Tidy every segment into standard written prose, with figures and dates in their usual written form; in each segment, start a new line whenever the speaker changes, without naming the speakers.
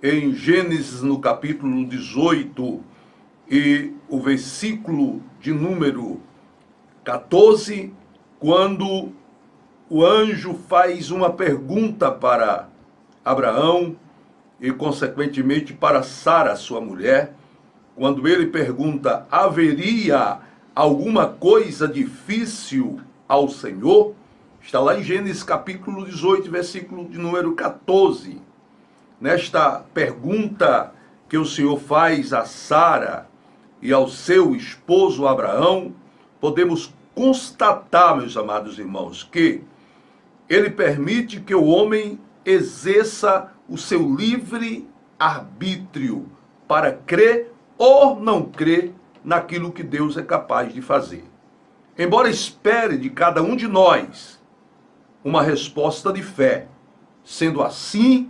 em Gênesis, no capítulo 18, e o versículo de número 14, quando o anjo faz uma pergunta para Abraão e, consequentemente, para Sara, sua mulher, quando ele pergunta: haveria alguma coisa difícil ao Senhor? Está lá em Gênesis capítulo 18, versículo de número 14. Nesta pergunta que o Senhor faz a Sara e ao seu esposo Abraão, podemos constatar, meus amados irmãos, que ele permite que o homem exerça o seu livre arbítrio para crer ou não crer naquilo que Deus é capaz de fazer. Embora espere de cada um de nós uma resposta de fé, sendo assim,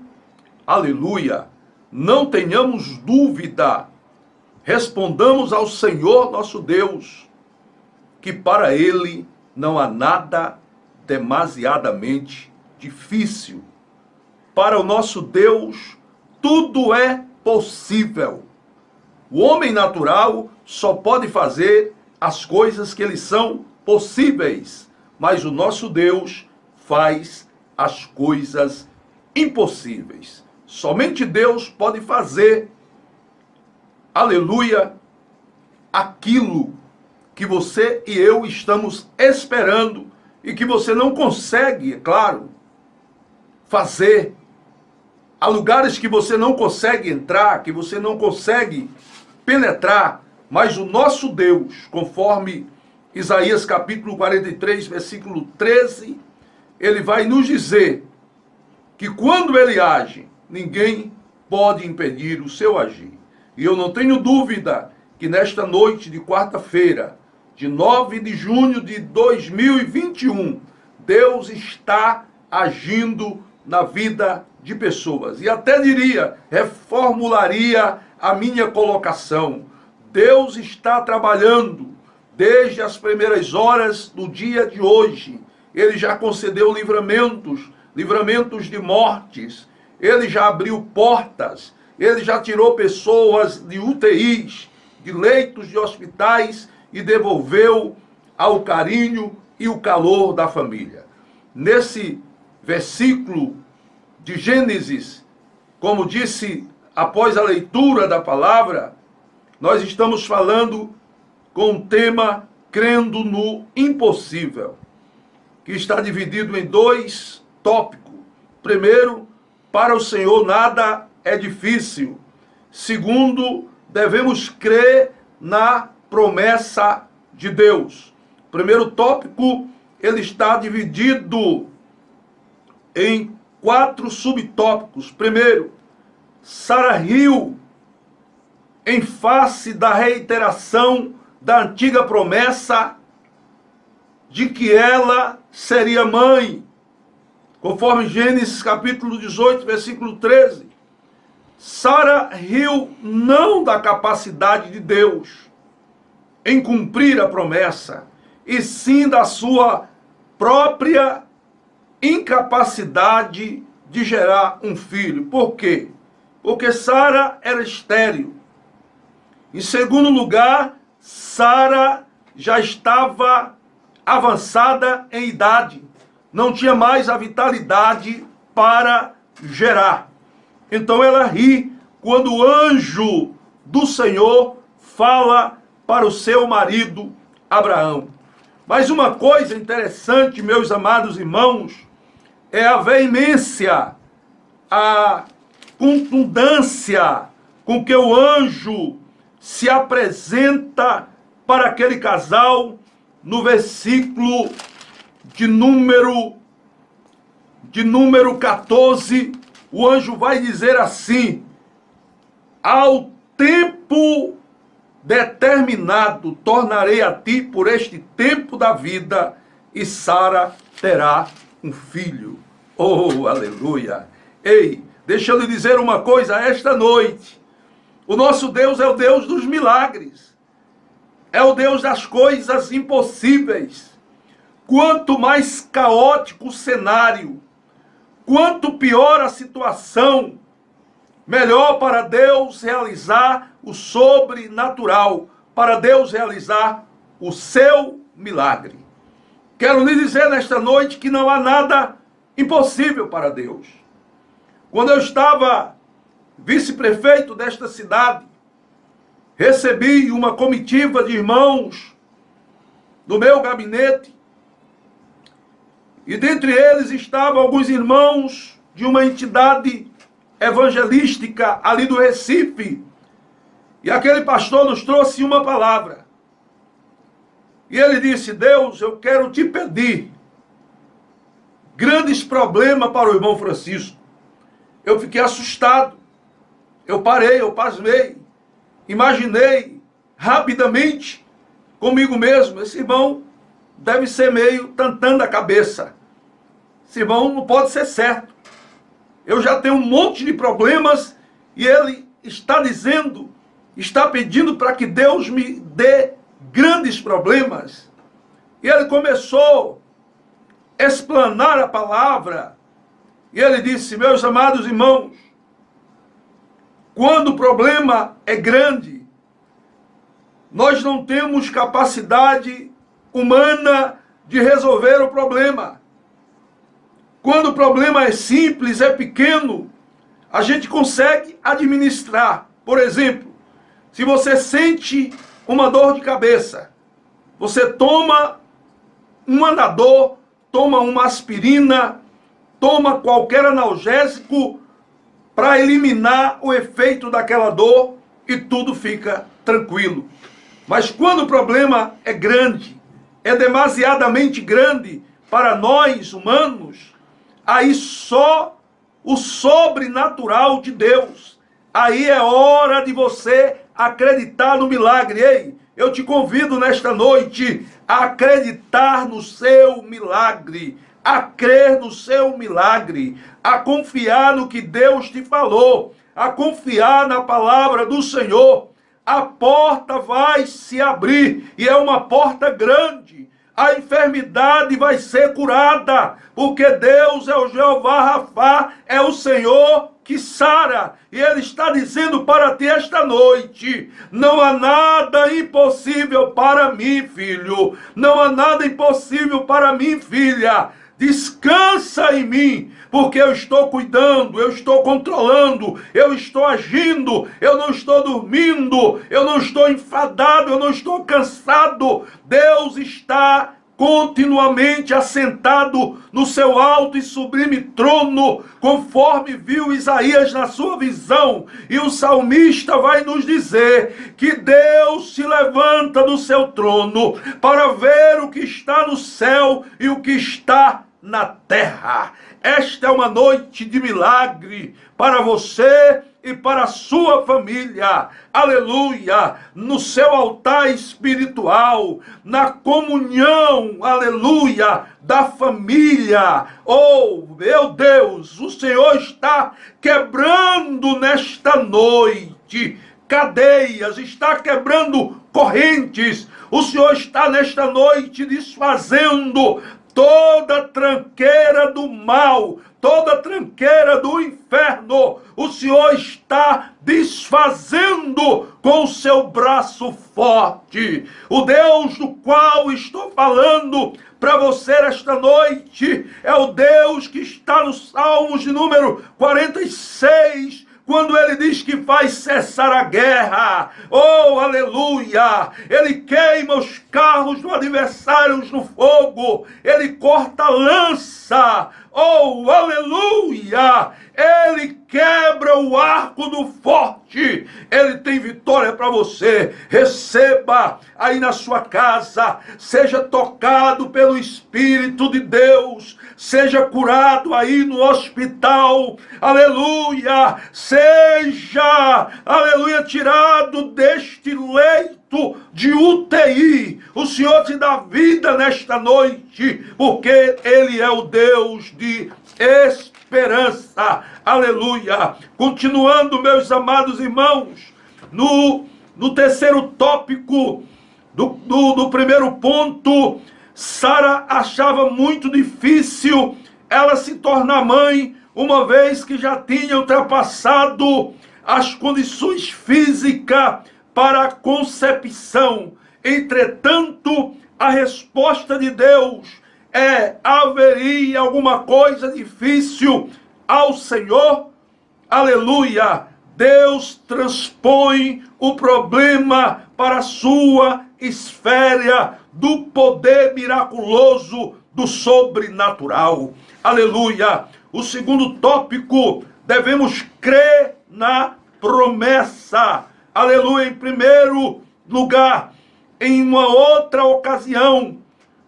aleluia, não tenhamos dúvida, respondamos ao Senhor nosso Deus, que para Ele não há nada demasiadamente difícil. Para o nosso Deus, tudo é possível. O homem natural só pode fazer as coisas que lhe são possíveis, mas o nosso Deus faz as coisas impossíveis. Somente Deus pode fazer, aleluia, aquilo que você e eu estamos esperando e que você não consegue, é claro, fazer. Há lugares que você não consegue entrar, que você não consegue penetrar, mas o nosso Deus, conforme Isaías capítulo 43, versículo 13, ele vai nos dizer que quando ele age, ninguém pode impedir o seu agir. E eu não tenho dúvida que nesta noite de quarta-feira, de 9 de junho de 2021, Deus está agindo na vida de pessoas. E até diria, reformularia a minha colocação. Deus está trabalhando desde as primeiras horas do dia de hoje. Ele já concedeu livramentos de mortes. Ele já abriu portas. Ele já tirou pessoas de UTIs, de leitos de hospitais e devolveu ao carinho e o calor da família. Nesse versículo de Gênesis, como disse após a leitura da palavra, nós estamos falando com o tema crendo no impossível, que está dividido em dois tópicos. Primeiro, para o Senhor nada é difícil. Segundo, devemos crer na promessa de Deus. Primeiro tópico, ele está dividido em 4 subtópicos. Primeiro, Sara riu em face da reiteração da antiga promessa de que ela seria mãe, conforme Gênesis capítulo 18, versículo 13. Sara riu não da capacidade de Deus em cumprir a promessa, e sim da sua própria incapacidade de gerar um filho. Por quê? Porque Sara era estéril. Em segundo lugar, Sara já estava avançada em idade, não tinha mais a vitalidade para gerar. Então ela ri quando o anjo do Senhor fala para o seu marido Abraão. Mas uma coisa interessante, meus amados irmãos, é a veemência, a contundência com que o anjo se apresenta para aquele casal no versículo de número 14. O anjo vai dizer assim: ao tempo determinado tornarei a ti por este tempo da vida, e Sara terá um filho. Oh, aleluia! Ei, deixa eu lhe dizer uma coisa esta noite. O nosso Deus é o Deus dos milagres. É o Deus das coisas impossíveis. Quanto mais caótico o cenário, quanto pior a situação, melhor para Deus realizar o sobrenatural, para Deus realizar o seu milagre. Quero lhe dizer nesta noite que não há nada impossível para Deus. Quando eu estava vice-prefeito desta cidade, recebi uma comitiva de irmãos do meu gabinete, e dentre eles estavam alguns irmãos de uma entidade evangelística ali do Recife. E aquele pastor nos trouxe uma palavra. E ele disse: Deus, eu quero te pedir grandes problemas para o irmão Francisco. Eu fiquei assustado. Eu parei, eu pasmei. Imaginei rapidamente comigo mesmo: esse irmão deve ser meio tantando a cabeça. Esse irmão não pode ser certo. Eu já tenho um monte de problemas e ele está dizendo, está pedindo para que Deus me dê grandes problemas. E ele começou a explanar a palavra. E ele disse: meus amados irmãos, quando o problema é grande, nós não temos capacidade humana de resolver o problema. Quando o problema é simples, é pequeno, a gente consegue administrar. Por exemplo, se você sente uma dor de cabeça, você toma um Anador, toma uma aspirina, toma qualquer analgésico para eliminar o efeito daquela dor e tudo fica tranquilo. Mas quando o problema é grande, é demasiadamente grande para nós humanos, aí só o sobrenatural de Deus. Aí é hora de você acreditar no milagre. Ei, eu te convido nesta noite a acreditar no seu milagre, a crer no seu milagre, a confiar no que Deus te falou, a confiar na palavra do Senhor. A porta vai se abrir e é uma porta grande. A enfermidade vai ser curada, porque Deus é o Jeová Rafá, é o Senhor que sara. E Ele está dizendo para ti esta noite: não há nada impossível para mim, filho. Não há nada impossível para mim, filha. Descansa em mim, porque eu estou cuidando, eu estou controlando, eu estou agindo, eu não estou dormindo, eu não estou enfadado, eu não estou cansado. Deus está continuamente assentado no seu alto e sublime trono, conforme viu Isaías na sua visão. E o salmista vai nos dizer que Deus se levanta do seu trono para ver o que está no céu e o que está na terra. Esta é uma noite de milagre para você e para a sua família. Aleluia! No seu altar espiritual, na comunhão, aleluia, da família. Oh, meu Deus, o Senhor está quebrando nesta noite cadeias, está quebrando correntes. O Senhor está nesta noite desfazendo toda tranqueira do mal, toda tranqueira do inferno. O Senhor está desfazendo com o seu braço forte. O Deus do qual estou falando para você esta noite é o Deus que está no Salmos de número 46, quando ele diz que vai cessar a guerra. Oh, aleluia! Ele queima os carros do adversário no fogo. Ele corta a lança. Oh, aleluia! Ele quebra o arco do forte. Ele tem vitória para você. Receba aí na sua casa. Seja tocado pelo Espírito de Deus. Seja curado aí no hospital. Aleluia! Seja, aleluia, tirado deste leito de UTI. O Senhor te dá vida nesta noite, porque Ele é o Deus de esperança. Aleluia! Continuando, meus amados irmãos, no terceiro tópico do primeiro ponto, Sara achava muito difícil ela se tornar mãe, uma vez que já tinha ultrapassado as condições físicas para a concepção. Entretanto, a resposta de Deus é: haveria alguma coisa difícil ao Senhor? Aleluia! Deus transpõe o problema para a sua esfera do poder miraculoso do sobrenatural. Aleluia! O segundo tópico: devemos crer na promessa. Aleluia! Em primeiro lugar, em uma outra ocasião,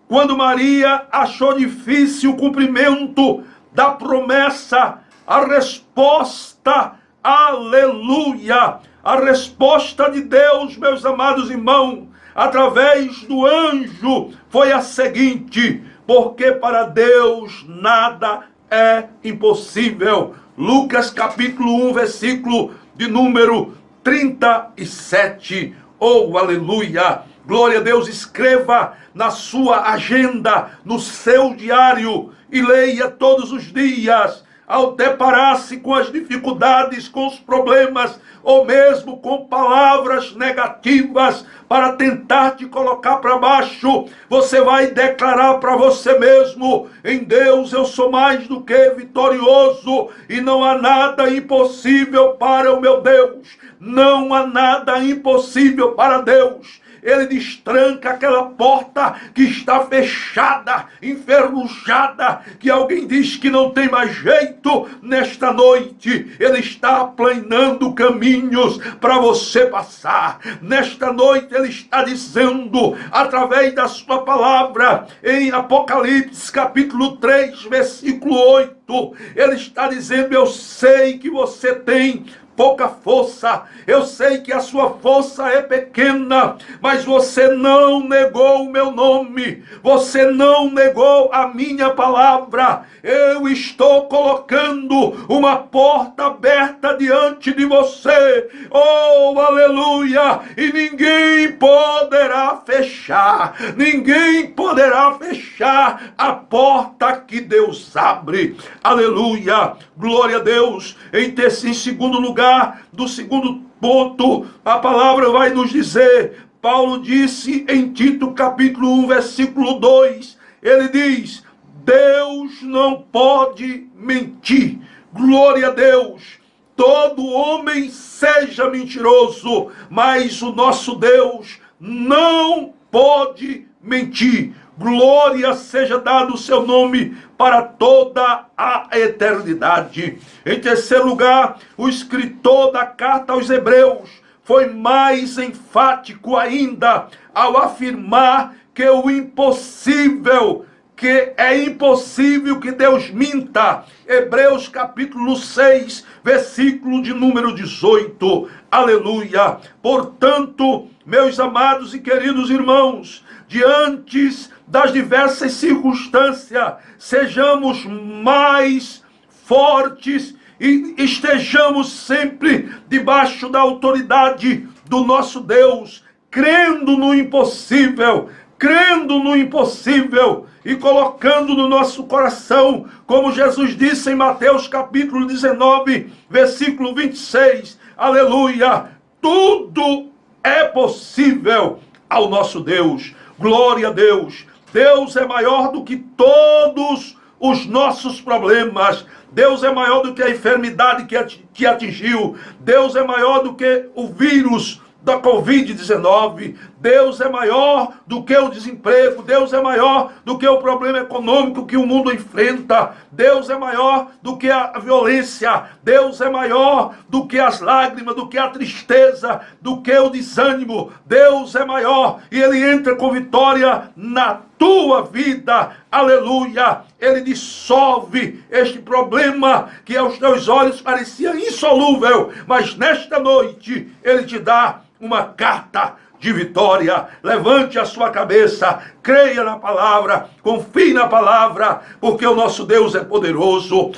quando Maria achou difícil o cumprimento da promessa, a resposta, aleluia, a resposta de Deus, meus amados irmãos, através do anjo, foi a seguinte: porque para Deus nada é impossível. Lucas capítulo 1, versículo de número 37. Oh, aleluia! Glória a Deus. Escreva na sua agenda, no seu diário, e leia todos os dias. Ao deparar-se com as dificuldades, com os problemas, ou mesmo com palavras negativas para tentar te colocar para baixo, você vai declarar para você mesmo: em Deus eu sou mais do que vitorioso, e não há nada impossível para o meu Deus. Não há nada impossível para Deus. Ele destranca aquela porta que está fechada, enferrujada, que alguém diz que não tem mais jeito. Nesta noite, Ele está aplanando caminhos para você passar. Nesta noite, Ele está dizendo, através da sua palavra, em Apocalipse, capítulo 3, versículo 8, Ele está dizendo: eu sei que você tem pouca força, eu sei que a sua força é pequena, mas você não negou o meu nome, você não negou a minha palavra. Eu estou colocando uma porta aberta diante de você, oh aleluia, e ninguém poderá fechar a porta que Deus abre. Aleluia, glória a Deus. Em segundo lugar, do segundo ponto, a palavra vai nos dizer, Paulo disse em Tito capítulo 1, versículo 2, ele diz: Deus não pode mentir. Glória a Deus. Todo homem seja mentiroso, mas o nosso Deus não pode mentir. Glória seja dado o seu nome para toda a eternidade. Em terceiro lugar, o escritor da carta aos Hebreus foi mais enfático ainda ao afirmar que o impossível, que é impossível que Deus minta. Hebreus capítulo 6, versículo de número 18. Aleluia. Portanto, meus amados e queridos irmãos, diante das diversas circunstâncias, sejamos mais fortes e estejamos sempre debaixo da autoridade do nosso Deus, crendo no impossível e colocando no nosso coração, como Jesus disse em Mateus capítulo 19, versículo 26, aleluia, tudo é possível ao nosso Deus. Glória a Deus. Deus é maior do que todos os nossos problemas. Deus é maior do que a enfermidade que atingiu. Deus é maior do que o vírus da Covid-19. Deus é maior do que o desemprego. Deus é maior do que o problema econômico que o mundo enfrenta. Deus é maior do que a violência. Deus é maior do que as lágrimas, do que a tristeza, do que o desânimo. Deus é maior e Ele entra com vitória na tua vida. Aleluia. Ele dissolve este problema que aos teus olhos parecia insolúvel, mas nesta noite Ele te dá uma carta de vitória. Levante a sua cabeça, creia na palavra, confie na palavra, porque o nosso Deus é poderoso.